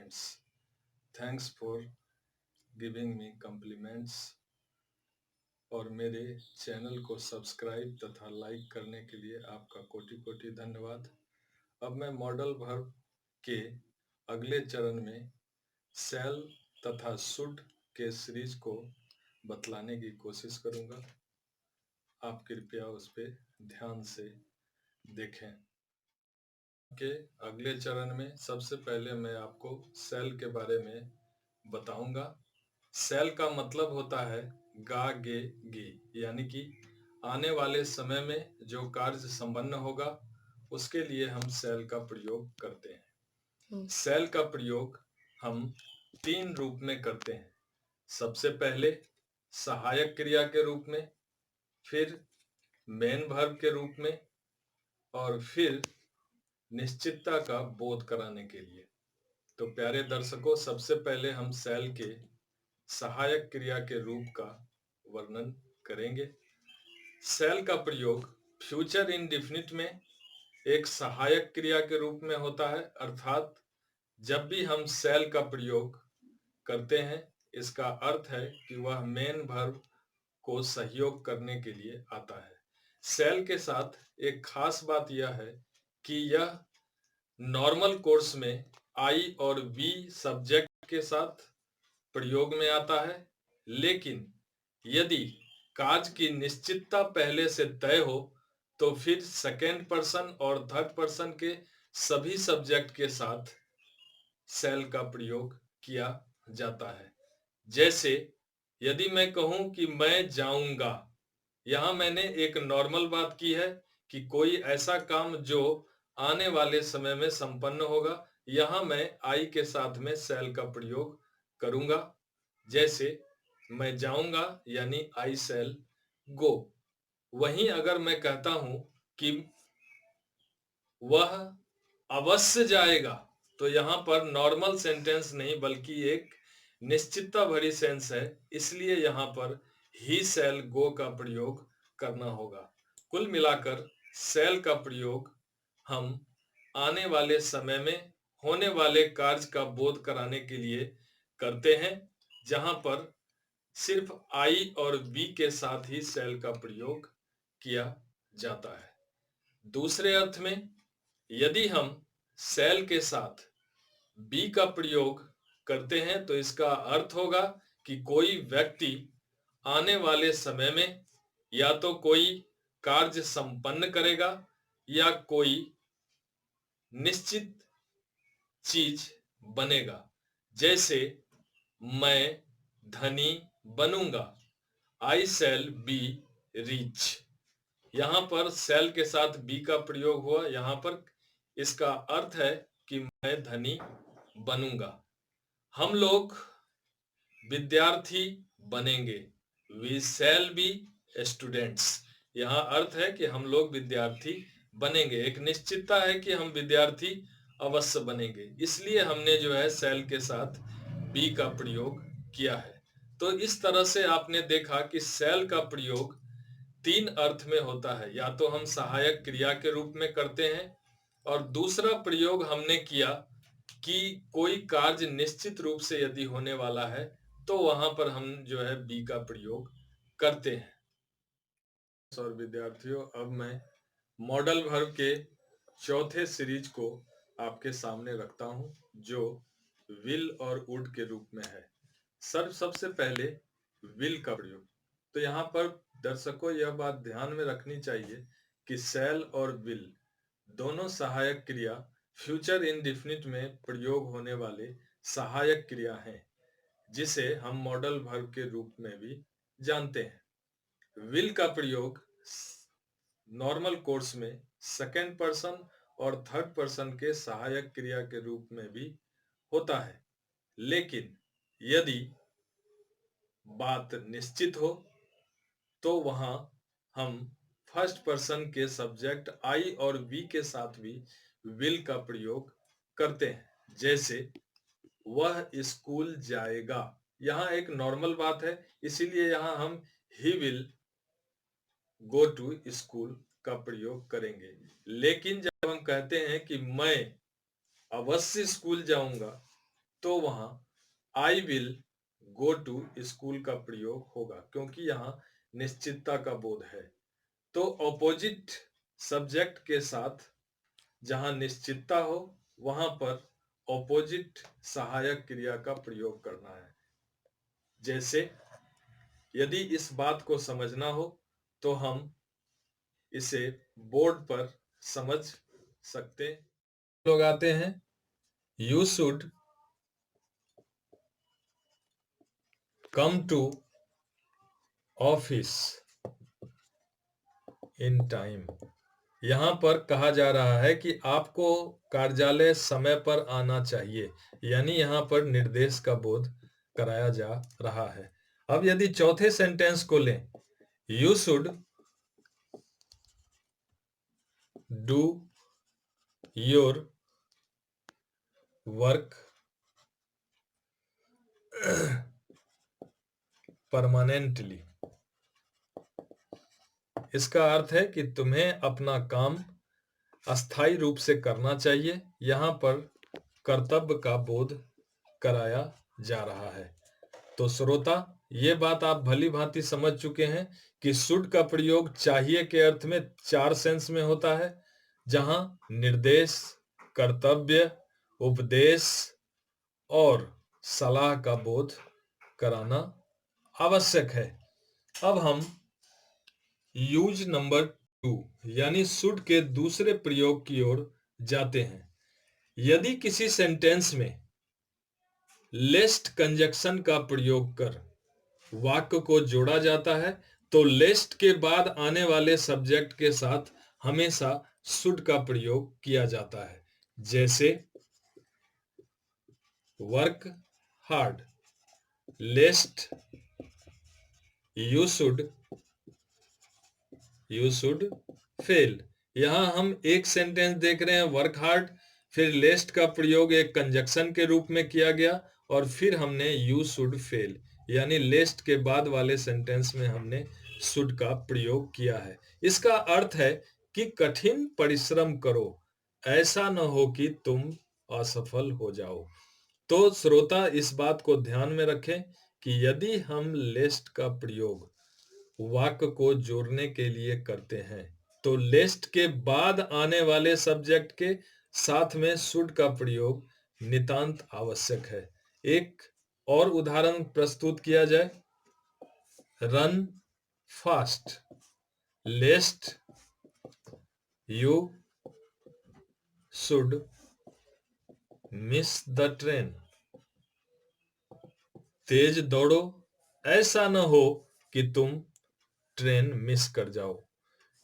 Comments. Thanks for giving me compliments और मेरे channel को सब्सक्राइब तथा लाइक करने के लिए आपका कोटि कोटि धन्यवाद। अब मैं मॉडल वर्ब के अगले चरण में शैल तथा शुड के सीरीज को बतलाने की कोशिश करूंगा। आप कृपया उस पर ध्यान से देखें। के अगले चरण में सबसे पहले मैं आपको शैल के बारे में बताऊंगा। शैल का मतलब होता है गा गे गी, यानी कि आने वाले समय में जो कार्य संपन्न होगा उसके लिए हम शैल का प्रयोग करते हैं। शैल का प्रयोग हम 3 रूप में करते हैं। सबसे पहले सहायक क्रिया के रूप में, फिर मेन वर्ब के रूप में और फिर निश्चितता का बोध कराने के लिए। तो प्यारे दर्शकों, सबसे पहले हम शैल के सहायक क्रिया के रूप का वर्णन करेंगे। शैल का प्रयोग फ्यूचर इंडेफिनिट में एक सहायक क्रिया के रूप में होता है, अर्थात जब भी हम शैल का प्रयोग करते हैं इसका अर्थ है कि वह मेन वर्ब को सहयोग करने के लिए आता है। शैल के साथ एक खास बात यह है कि यह नॉर्मल कोर्स में आई और वी सब्जेक्ट के साथ प्रयोग में आता है, लेकिन यदि कार्य की निश्चितता पहले से तय हो तो फिर सेकेंड पर्सन और थर्ड पर्सन के सभी सब्जेक्ट के साथ शैल का प्रयोग किया जाता है। जैसे यदि मैं कहूं कि मैं जाऊंगा, यहां मैंने एक नॉर्मल बात की है कि कोई ऐसा काम जो आने वाले समय में संपन्न होगा, यहां मैं आई के साथ में शैल का प्रयोग करूंगा। जैसे मैं जाऊंगा यानी आई शैल गो। वहीं अगर मैं कहता हूं कि वह अवश्य जाएगा, तो यहाँ पर नॉर्मल सेंटेंस नहीं बल्कि एक निश्चितता भरी सेंस है, इसलिए यहाँ पर ही शैल गो का प्रयोग करना होगा। कुल मिलाकर शैल का प्रयोग हम आने वाले समय में होने वाले कार्य का बोध कराने के लिए करते हैं, जहां पर सिर्फ आई और बी के साथ ही शैल का प्रयोग किया जाता है। दूसरे अर्थ में यदि हम शैल के साथ बी का प्रयोग करते हैं तो इसका अर्थ होगा कि कोई व्यक्ति आने वाले समय में या तो कोई कार्य संपन्न करेगा या कोई निश्चित चीज बनेगा। जैसे मैं धनी बनूंगा, आई शैल बी रिच। यहाँ पर शैल के साथ बी का प्रयोग हुआ। यहाँ पर इसका अर्थ है कि मैं धनी बनूंगा। हम लोग विद्यार्थी बनेंगे, वी शैल बी स्टूडेंट्स। यहाँ अर्थ है कि हम लोग विद्यार्थी बनेंगे, एक निश्चितता है कि हम विद्यार्थी अवश्य बनेंगे, इसलिए हमने जो है शैल के साथ बी का प्रयोग किया है। तो इस तरह से आपने देखा कि शैल का प्रयोग 3 अर्थ में होता है। या तो हम सहायक क्रिया के रूप में करते हैं, और दूसरा प्रयोग हमने किया कि कोई कार्य निश्चित रूप से यदि होने वाला है तो वहां पर हम जो है बी का प्रयोग करते हैं। और विद्यार्थियों, अब मैं मॉडल वर्ब के चौथे सीरीज को आपके सामने रखता हूं, जो विल और वुड के रूप में है। सबसे पहले विल का प्रयोग। तो यहाँ पर दर्शकों यह बात ध्यान में रखनी चाहिए कि शैल और विल दोनों सहायक क्रिया फ्यूचर इंडेफिनिट में प्रयोग होने वाले सहायक क्रिया हैं, जिसे हम मॉडल वर्ब के रूप में भी जानते हैं। विल का प्रयोग नॉर्मल कोर्स में सेकेंड पर्सन और थर्ड पर्सन के सहायक क्रिया के रूप में भी होता है, लेकिन यदि बात निश्चित हो तो वहां हम फर्स्ट पर्सन के सब्जेक्ट आई और वी के साथ भी विल का प्रयोग करते हैं। जैसे वह स्कूल जाएगा, यहाँ एक नॉर्मल बात है, इसीलिए यहाँ हम he will go to school का प्रयोग करेंगे। लेकिन जब हम कहते हैं कि मैं अवश्य स्कूल जाऊंगा, तो वहां I will go to school का प्रयोग होगा, क्योंकि यहाँ निश्चितता का बोध है। तो ऑपोजिट सब्जेक्ट के साथ जहां निश्चितता हो वहां पर ऑपोजिट सहायक क्रिया का प्रयोग करना है। जैसे यदि इस बात को समझना हो तो हम इसे बोर्ड पर समझ सकते। लोग आते हैं, you should come to office in time. यहां पर कहा जा रहा है कि आपको कार्यालय समय पर आना चाहिए, यानी यहां पर निर्देश का बोध कराया जा रहा है। अब यदि चौथे सेंटेंस को लें, you should do your work permanently. इसका अर्थ है कि तुम्हें अपना काम अस्थायी रूप से करना चाहिए। यहां पर कर्तव्य का बोध कराया जा रहा है। तो श्रोता, ये बात आप भली भांति समझ चुके हैं कि शुड का प्रयोग चाहिए के अर्थ में 4 सेंस में होता है, जहां निर्देश, कर्तव्य, उपदेश और सलाह का बोध कराना आवश्यक है। अब हम यूज नंबर 2 यानी शुड के दूसरे प्रयोग की ओर जाते हैं। यदि किसी सेंटेंस में लेस्ट कंजक्शन का प्रयोग कर वाक्य को जोड़ा जाता है तो लेस्ट के बाद आने वाले सब्जेक्ट के साथ हमेशा शुड का प्रयोग किया जाता है। जैसे work hard, लेस्ट you should fail. यहां हम एक सेंटेंस देख रहे हैं, वर्क हार्ड, फिर लेस्ट का प्रयोग एक कंजक्शन के रूप में किया गया और फिर हमने यू शुड फेल यानी लेस्ट के बाद वाले सेंटेंस में हमने शुड का प्रयोग किया है। इसका अर्थ है कि कठिन परिश्रम करो, ऐसा न हो कि तुम असफल हो जाओ। तो श्रोता, इस बात को ध्यान में रखें कि यदि हम लेस्ट का प्रयोग वाक्य को जोड़ने के लिए करते हैं तो लेस्ट के बाद आने वाले सब्जेक्ट के साथ में शुड का प्रयोग नितांत आवश्यक है। एक और उदाहरण प्रस्तुत किया जाए, run fast, lest you should miss the train. तेज दौड़ो, ऐसा न हो कि तुम ट्रेन मिस कर जाओ।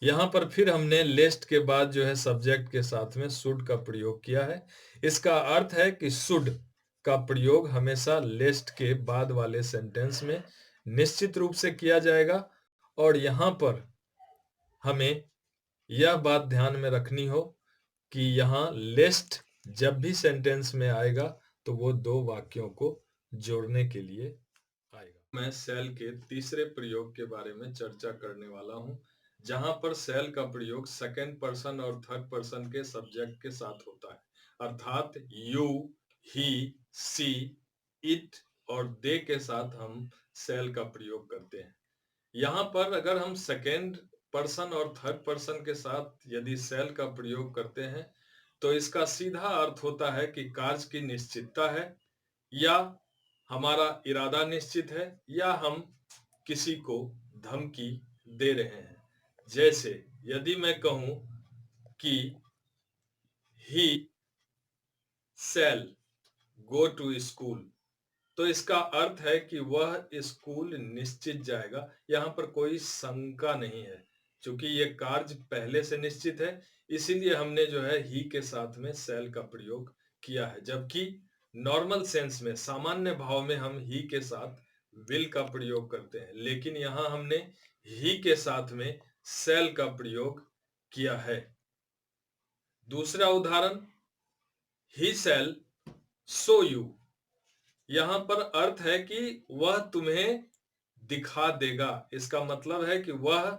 यहां पर फिर हमने लेस्ट के बाद जो है सब्जेक्ट के साथ में शुड का प्रयोग किया है। इसका अर्थ है कि शुड का प्रयोग हमेशा लेस्ट के बाद वाले सेंटेंस में निश्चित रूप से किया जाएगा। और यहां पर हमें यह बात ध्यान में रखनी हो कि यहां लेस्ट जब भी सेंटेंस में आएगा तो वो 2 वाक्यों को जोड़ने के लिए आएगा। मैं सेल के तीसरे प्रयोग के बारे में चर्चा करने वाला हूं, जहां पर सेल का प्रयोग सेकंड पर्सन और थर्ड पर्सन के सब्जेक्ट के साथ होता है, अर्थात यू, ही, सी, इट और दे के साथ हम सेल का प्रयोग करते हैं। यहां पर अगर हम सेकंड पर्सन और थर्ड पर्सन के साथ यदि सेल का प्रयोग करते हैं तो इसका सीधा अर्थ होता है कि कार्य की निश्चितता है, या हमारा इरादा निश्चित है, या हम किसी को धमकी दे रहे हैं। जैसे यदि मैं कहूं कि ही शैल गो टू स्कूल, तो इसका अर्थ है कि वह स्कूल निश्चित जाएगा। यहां पर कोई शंका नहीं है, क्योंकि यह कार्य पहले से निश्चित है, इसीलिए हमने जो है ही के साथ में शैल का प्रयोग किया है। जबकि नॉर्मल सेंस में, सामान्य भाव में हम ही के साथ विल का प्रयोग करते हैं, लेकिन यहां हमने ही के साथ में शैल का प्रयोग किया है। दूसरा उदाहरण, ही शैल शो यू। यहां पर अर्थ है कि वह तुम्हें दिखा देगा। इसका मतलब है कि वह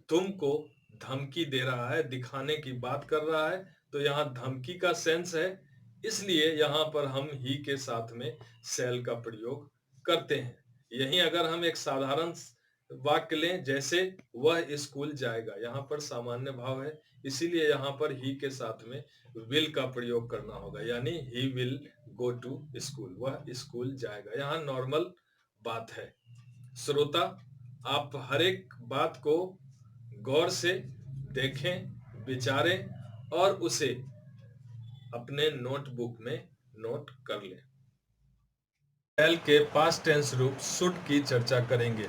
तुमको धमकी दे रहा है, दिखाने की बात कर रहा है। तो यहां धमकी का सेंस है इसलिए यहाँ पर हम ही के साथ में शैल का प्रयोग करते हैं। यहीं अगर हम एक साधारण वाक्य लें, जैसे वह स्कूल जाएगा, यहाँ पर सामान्य भाव है, इसीलिए यहाँ पर ही के साथ में विल का प्रयोग करना होगा, यानी he will go to school, वह स्कूल जाएगा। यहाँ नॉर्मल बात है। श्रोता, आप हर एक बात को गौर से देखें, विचारें और उसे अपने नोटबुक में नोट कर लें। शैल के पास्ट टेंस रूप शुड की चर्चा करेंगे।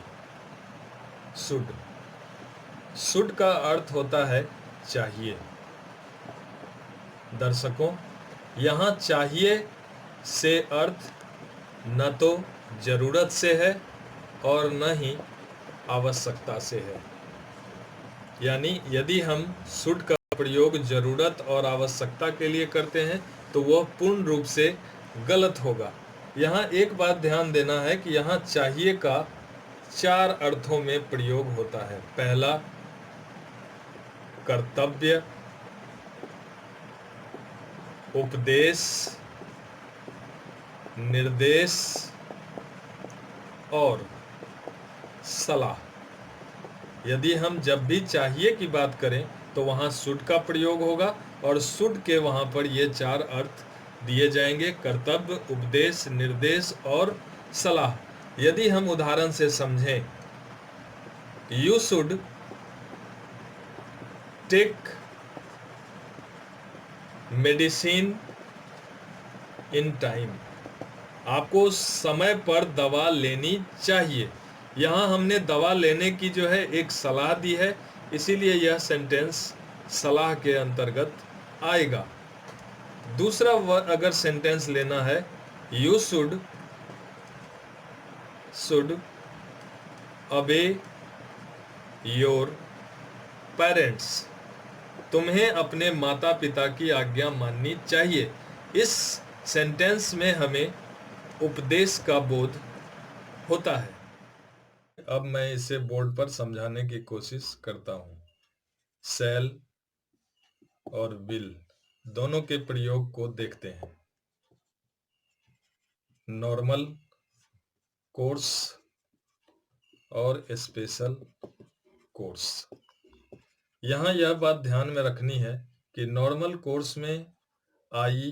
शुड, शुड का अर्थ होता है चाहिए। दर्शकों, यहाँ चाहिए से अर्थ न तो जरूरत से है और न ही आवश्यकता से है। यानी यदि हम शुड का प्रयोग जरूरत और आवश्यकता के लिए करते हैं तो वह पूर्ण रूप से गलत होगा। यहाँ एक बात ध्यान देना है कि यहाँ चाहिए का 4 अर्थों में प्रयोग होता है। पहला, कर्तव्य, उपदेश, निर्देश और सलाह। यदि हम जब भी चाहिए की बात करें तो वहाँ शुड का प्रयोग होगा और शुड के वहाँ पर ये 4 अर्थ दिए जाएंगे: कर्तव्य, उपदेश, निर्देश और सलाह। यदि हम उदाहरण से समझें, you should take medicine in time. आपको समय पर दवा लेनी चाहिए। यहाँ हमने दवा लेने की जो है एक सलाह दी है, इसीलिए यह सेंटेंस सलाह के अंतर्गत आएगा। दूसरा अगर सेंटेंस लेना है, यू शुड अबे योर पेरेंट्स। तुम्हें अपने माता पिता की आज्ञा माननी चाहिए। इस सेंटेंस में हमें उपदेश का बोध होता है। अब मैं इसे बोर्ड पर समझाने की कोशिश करता हूँ। शैल और विल दोनों के प्रयोग को देखते हैं। नॉर्मल, कोर्स और स्पेशल कोर्स। यहाँ यह बात ध्यान में रखनी है कि नॉर्मल कोर्स में आई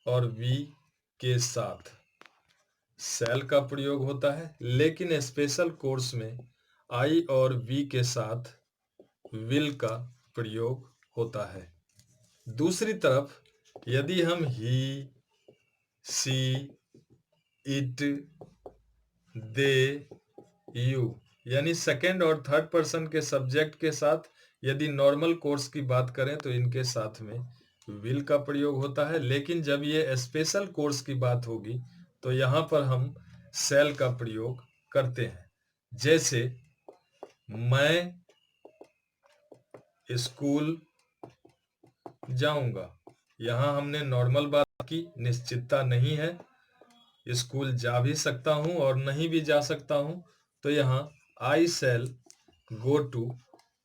और वी के साथ शैल का प्रयोग होता है, लेकिन स्पेशल कोर्स में आई और वी के साथ विल का प्रयोग होता है। दूसरी तरफ यदि हम ही, सी, इट, दे, यू यानी सेकेंड और थर्ड पर्सन के सब्जेक्ट के साथ यदि नॉर्मल कोर्स की बात करें तो इनके साथ में विल का प्रयोग होता है, लेकिन जब ये स्पेशल कोर्स की बात होगी तो यहाँ पर हम शैल का प्रयोग करते हैं। जैसे मैं स्कूल जाऊंगा, यहाँ हमने नॉर्मल बात की, निश्चितता नहीं है, स्कूल जा भी सकता हूँ और नहीं भी जा सकता हूँ, तो यहाँ आई शैल गो टू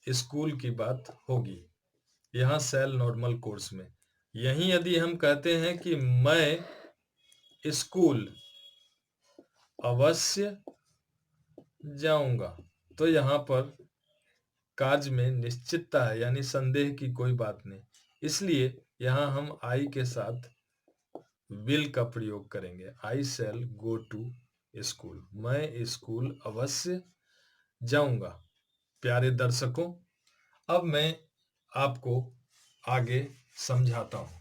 स्कूल की बात होगी। यहाँ शैल नॉर्मल कोर्स में। यहीं यदि हम कहते हैं कि मैं स्कूल अवश्य जाऊंगा, तो यहाँ पर कार्य में निश्चितता है, यानी संदेह की कोई बात नहीं, इसलिए यहाँ हम आई के साथ विल का प्रयोग करेंगे। आई शैल गो टू स्कूल, मैं स्कूल अवश्य जाऊंगा। प्यारे दर्शकों, अब मैं आपको आगे समझाता हूं।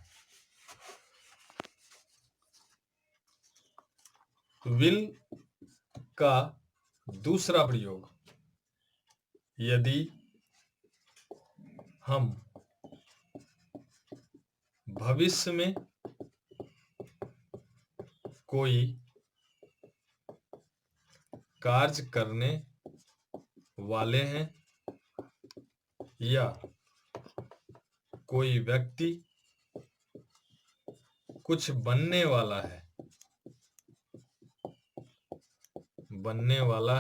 विल का दूसरा प्रयोग, यदि हम भविष्य में कोई कार्य करने वाले हैं या कोई व्यक्ति कुछ बनने वाला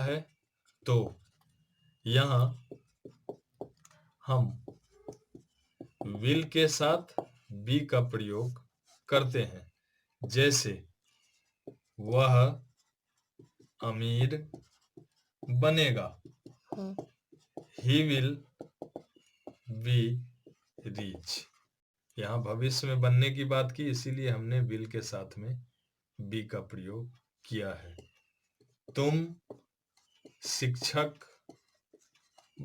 है तो यहाँ हम विल के साथ बी का प्रयोग करते हैं, जैसे वह अमीर बनेगा, he will be rich। यहाँ भविष्य में बनने की बात की, इसीलिए हमने will के साथ में be का प्रयोग किया है। तुम शिक्षक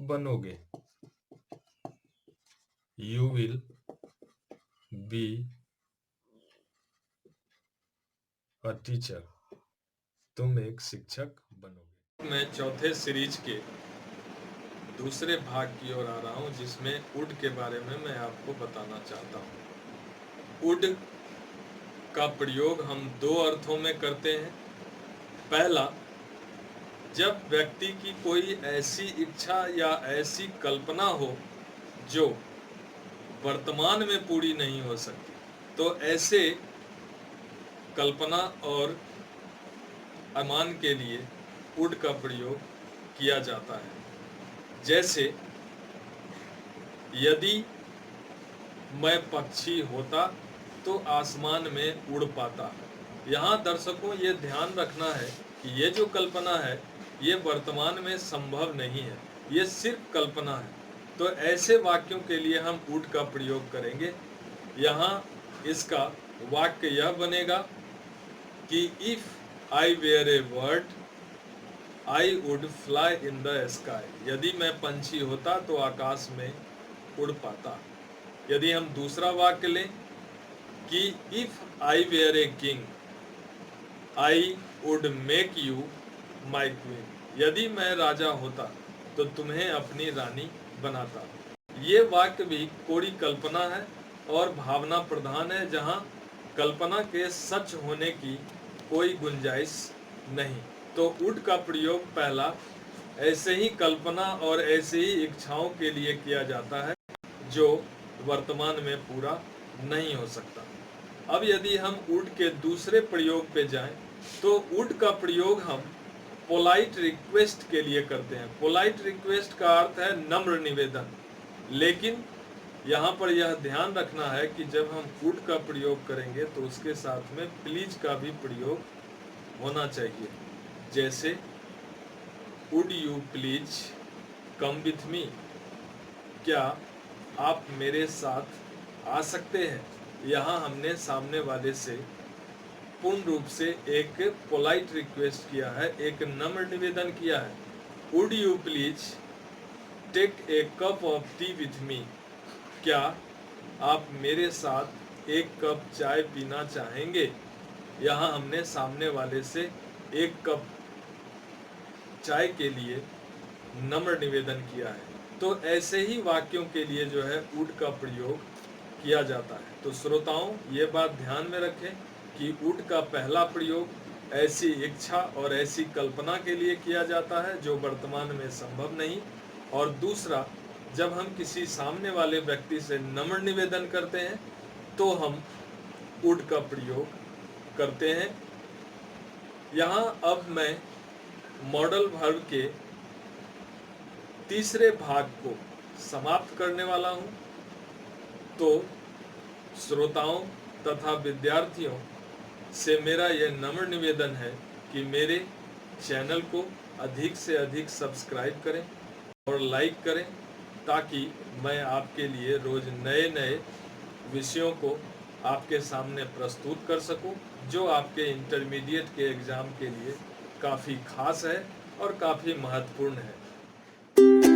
बनोगे, you will be a teacher। तुम एक शिक्षक बनोगे। मैं चौथे सीरीज के दूसरे भाग की ओर आ रहा हूं, जिसमें वुड के बारे में मैं आपको बताना चाहता हूं। वुड का प्रयोग हम दो अर्थों में करते हैं। पहला, जब व्यक्ति की कोई ऐसी इच्छा या ऐसी कल्पना हो जो वर्तमान में पूरी नहीं हो सकती, तो ऐसे कल्पना और अरमान के लिए वुड का प्रयोग किया जाता है। जैसे, यदि मैं पक्षी होता तो आसमान में उड़ पाता। यहाँ दर्शकों ये ध्यान रखना है कि ये जो कल्पना है ये वर्तमान में संभव नहीं है, ये सिर्फ कल्पना है। तो ऐसे वाक्यों के लिए हम वुड का प्रयोग करेंगे। यहाँ इसका वाक्य यह बनेगा कि if I were a bird I would fly in the sky. यदि मैं पंछी होता तो आकाश में उड़ पाता। यदि हम दूसरा वाक्य लें कि if I were a king I would make you my queen. यदि मैं राजा होता तो तुम्हें अपनी रानी बनाता। ये वाक्य भी कोरी कल्पना है और भावना प्रधान है, जहाँ कल्पना के सच होने की कोई गुंजाइश नहीं। तो वुड का प्रयोग पहला ऐसे ही कल्पना और ऐसे ही इच्छाओं के लिए किया जाता है जो वर्तमान में पूरा नहीं हो सकता। अब यदि हम वुड के दूसरे प्रयोग पे जाएं, तो वुड का प्रयोग हम पोलाइट रिक्वेस्ट के लिए करते हैं। पोलाइट रिक्वेस्ट का अर्थ है नम्र निवेदन, लेकिन यहाँ पर यह ध्यान रखना है कि जब हम वुड का प्रयोग करेंगे तो उसके साथ में प्लीज का भी प्रयोग होना चाहिए। जैसे, would you please come with me. क्या आप मेरे साथ आ सकते हैं। यहाँ हमने सामने वाले से पूर्ण रूप से एक पोलाइट रिक्वेस्ट किया है, एक नम्र निवेदन किया है। Would you please take a cup of tea with me. क्या आप मेरे साथ एक कप चाय पीना चाहेंगे। यहाँ हमने सामने वाले से एक कप चाय के लिए नम्र निवेदन किया है। तो ऐसे ही वाक्यों के लिए जो है वुड का प्रयोग किया जाता है। तो श्रोताओं, ये बात ध्यान में रखें कि वुड का पहला प्रयोग ऐसी इच्छा और ऐसी कल्पना के लिए किया जाता है जो वर्तमान में संभव नहीं, और दूसरा, जब हम किसी सामने वाले व्यक्ति से नम्र निवेदन करते हैं तो हम वुड का प्रयोग करते हैं। यहाँ अब मैं मॉडल वर्ब के तीसरे भाग को समाप्त करने वाला हूँ। तो श्रोताओं तथा विद्यार्थियों से मेरा यह नम्र निवेदन है कि मेरे चैनल को अधिक से अधिक सब्सक्राइब करें और लाइक करें, ताकि मैं आपके लिए रोज नए नए विषयों को आपके सामने प्रस्तुत कर सकूं, जो आपके इंटरमीडिएट के एग्ज़ाम के लिए काफ़ी खास है और काफ़ी महत्वपूर्ण है।